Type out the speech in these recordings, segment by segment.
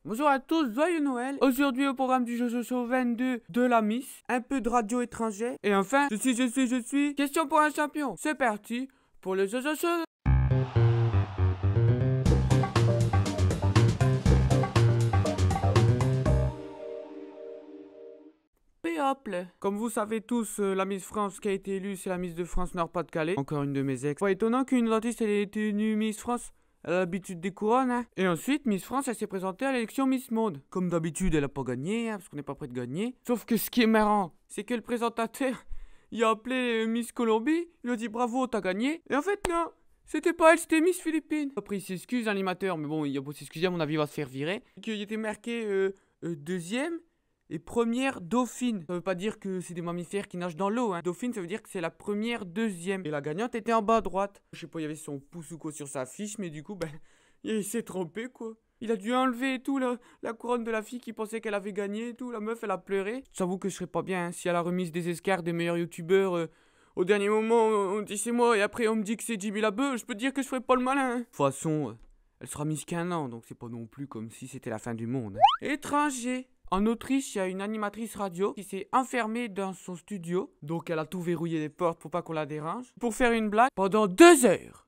Bonjour à tous, joyeux Noël. Aujourd'hui au programme du Jojo Show 22 de la Miss, un peu de radio étranger. Et enfin, je suis, question pour un champion. C'est parti pour le Jojo Show. Péople. Comme vous savez tous, la Miss France qui a été élue, c'est la Miss de France Nord-Pas-de-Calais. Encore une de mes ex. Pas étonnant qu'une dentiste ait été élue Miss France. Elle a l'habitude des couronnes, hein. Et ensuite, Miss France, elle s'est présentée à l'élection Miss Monde. Comme d'habitude, elle a pas gagné, hein, parce qu'on n'est pas prêt de gagner. Sauf que ce qui est marrant, c'est que le présentateur, il a appelé Miss Colombie, il lui a dit bravo, t'as gagné. Et en fait, non, c'était pas elle, c'était Miss Philippines. Après, il s'excuse, l'animateur, mais bon, il a beau s'excuser, à mon avis, il va se faire virer. Il était marqué deuxième et première dauphine. Ça veut pas dire que c'est des mammifères qui nagent dans l'eau, hein. Dauphine, ça veut dire que c'est la première deuxième. Et la gagnante était en bas à droite. Je sais pas, il y avait son pouce ou quoi sur sa fiche, mais du coup, ben, il s'est trompé, quoi. Il a dû enlever et tout, la couronne de la fille qui pensait qu'elle avait gagné et tout. La meuf, elle a pleuré. J'avoue que je serais pas bien, hein, si à la remise des escarres des meilleurs youtubeurs, au dernier moment, on dit c'est moi et après on me dit que c'est Jimmy Labeu, je peux te dire que je ferais pas le malin, hein. De toute façon, elle sera mise qu'un an, donc c'est pas non plus comme si c'était la fin du monde, hein. Étranger. En Autriche, il y a une animatrice radio qui s'est enfermée dans son studio. Donc elle a tout verrouillé les portes pour pas qu'on la dérange. Pour faire une blague pendant 2 heures.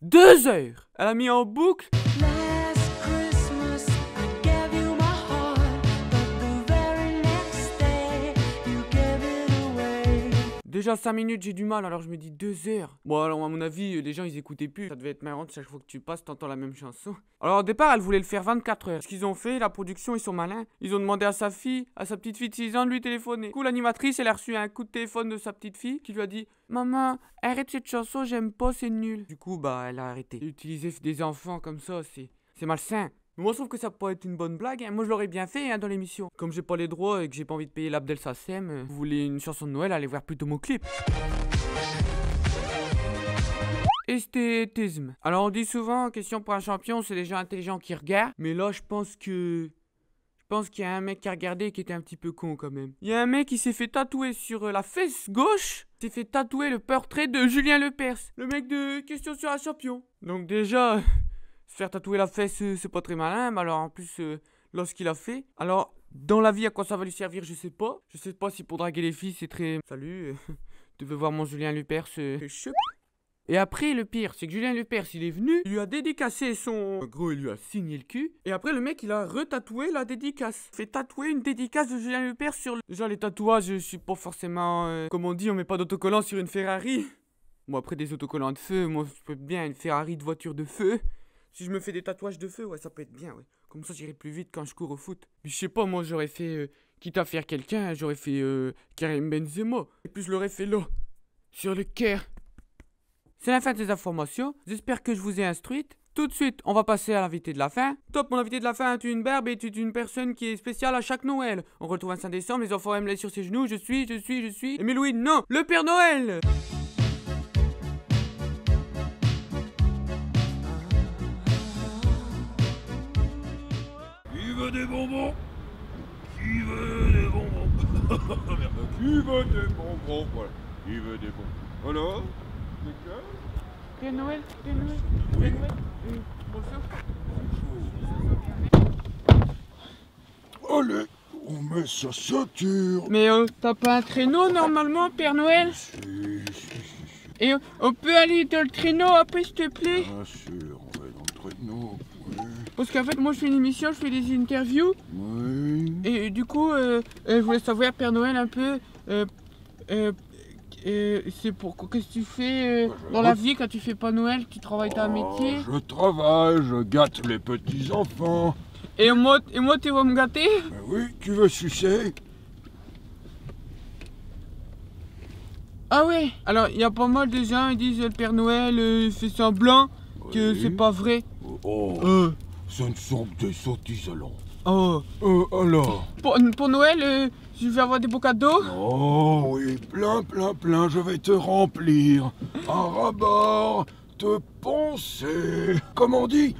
2 heures. Elle a mis en boucle. Déjà 5 minutes j'ai du mal, alors je me dis 2 heures. Bon alors à mon avis les gens ils écoutaient plus. Ça devait être marrant, chaque fois que tu passes t'entends la même chanson. Alors au départ elle voulait le faire 24 heures. Ce qu'ils ont fait, la production ils sont malins. Ils ont demandé à sa fille, à sa petite fille de 6 ans de lui téléphoner. Du coup l'animatrice elle a reçu un coup de téléphone de sa petite fille qui lui a dit maman arrête cette chanson, j'aime pas, c'est nul. Du coup bah elle a arrêté. Utiliser des enfants comme ça c'est malsain. Moi je trouve que ça pourrait être une bonne blague, hein. Moi je l'aurais bien fait, hein, dans l'émission. Comme j'ai pas les droits et que j'ai pas envie de payer l'Abdel Sassem, vous voulez une chanson de Noël, allez voir plutôt mon clip. Esthétisme. Alors on dit souvent, question pour un champion, c'est les gens intelligents qui regardent. Mais là je pense qu'il y a un mec qui a regardé et qui était un petit peu con quand même. Il y a un mec qui s'est fait tatouer sur la fesse gauche, s'est fait tatouer le portrait de Julien Lepers, le mec de question sur un champion. Donc déjà... se faire tatouer la fesse, c'est pas très malin, mais alors en plus, lorsqu'il a fait. Alors, dans la vie, à quoi ça va lui servir, je sais pas. Je sais pas si pour draguer les filles, c'est très... Salut, tu veux voir mon Julien Lepers, choup. Et après, le pire, c'est que Julien Lepers, il est venu, il lui a dédicacé son... En gros, il lui a signé le cul. Et après, le mec, il a retatoué la dédicace. Fait tatouer une dédicace de Julien Lepers sur... Déjà, les tatouages, je suis pas forcément... Comme on dit, on met pas d'autocollant sur une Ferrari. Bon, après, des autocollants de feu, moi, je peux bien une Ferrari de voiture de feu. Si je me fais des tatouages de feu, ouais, ça peut être bien, ouais. Comme ça, j'irai plus vite quand je cours au foot. Puis je sais pas, moi, j'aurais fait... quitte à faire quelqu'un, j'aurais fait Karim Benzema. Et puis je l'aurais fait là, sur le Caire. C'est la fin de ces informations. J'espère que je vous ai instruite. Tout de suite, on va passer à l'invité de la fin. Top, mon invité de la fin, tu une barbe et tu es une personne qui est spéciale à chaque Noël. On retrouve un 5 décembre, les enfants aiment aller sur ses genoux. Je suis... Émile Louis, non, le Père Noël. Des bonbons. Qui veut des bonbons? Merde. Qui veut des bonbons? Voilà. Qui veut des bonbons? Voilà. Père Noël, Père Noël, Oui. Père Noël. Bonjour. Allez, on met sa ceinture. Mais t'as pas un traîneau normalement, Père Noël? Si. Et on peut aller dans le traîneau après, s'il te plaît? Bien sûr, on va dans le traîneau. Oui. Parce qu'en fait, moi je fais une émission, je fais des interviews. Oui. Et du coup, je voulais savoir, Père Noël, un peu. C'est pour. Qu'est-ce que tu fais dans la vie quand tu fais pas Noël? Tu travailles dans un métier? Je travaille, je gâte les petits enfants. Et moi, tu vas me gâter? Ben oui, tu veux sucer? Ah ouais. Alors, il y a pas mal de gens, ils disent le Père Noël fait semblant que Oui. c'est pas vrai. Oh, ce ne sont que des sottises alors. Oh. Alors? Pour Noël, je vais avoir des beaux cadeaux? Oh oui, plein, je vais te remplir. Un rabord, te poncer. Comme on dit,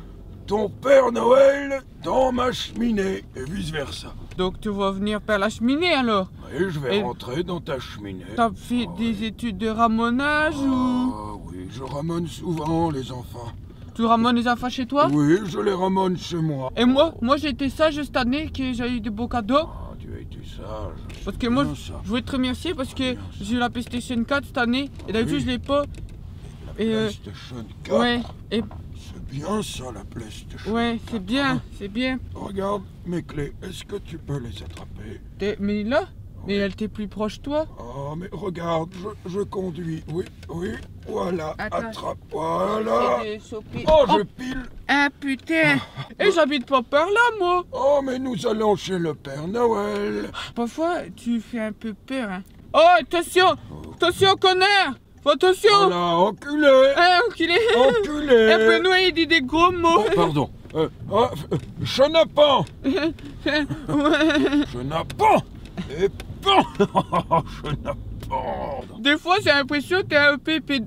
ton Père Noël dans ma cheminée et vice versa. Donc tu vas venir par la cheminée alors? Et je vais Et- rentrer dans ta cheminée. T'as fait des études de ramonage ou... Ah oui, je ramène souvent les enfants. Tu ramènes les enfants chez toi? Oui, je les ramène chez moi. Et moi j'ai été sage cette année, que j'ai eu des beaux cadeaux. Ah, tu as été sage. Parce que moi, Bien, ça. je voulais te remercier parce que Bien, ça. j'ai eu la PlayStation 4 cette année. Et d'habitude, Oui. je l'ai pas. La Et PlayStation 4. ouais, et C'est bien ça, la PlayStation. ouais, 4, c'est bien, hein. c'est bien. Regarde mes clés, est-ce que tu peux les attraper? Mais là, mais Oui. elle était plus proche toi. Oh, mais regarde, je conduis. Oui, oui, voilà, Attends. attrape, voilà. C'est de choper. Oh, je pile. Ah putain. Et j'habite pas par là, moi. Oh, mais nous allons chez le Père Noël. Parfois, tu fais un peu peur, hein. Oh, attention! Attention, connard! Attention! Voilà, enculé. Hein, enculé! Enculé. Un peu noyé, il dit des gros mots! Oh, pardon. Chenapan. Ouais. Chenapan. Et pan. Chenapan. Des fois, j'ai l'impression que t'es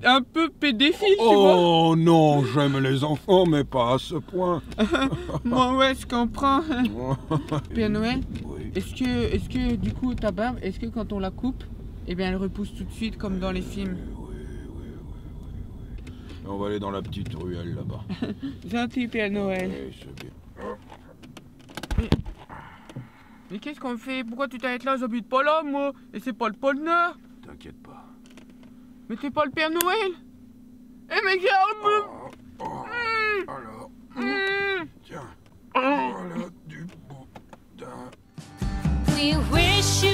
un peu pédophile, tu vois? Oh non, j'aime les enfants, mais pas à ce point. Moi, ouais, je comprends. Père Noël, Oui. est-ce que, du coup, ta barbe, est-ce que quand on la coupe, eh bien, elle repousse tout de suite, comme dans les films? Oui. On va aller dans la petite ruelle là-bas. Gentil, Père Noël. Oui, c'est bien. Mais qu'est-ce qu'on fait? Pourquoi tu t'arrêtes là? J'habite pas là, moi. Et c'est pas le pôle Nord. T'inquiète pas. Mais t'es pas le Père Noël? Eh, mais regarde! Alors, tiens, voilà du boudin. We wish you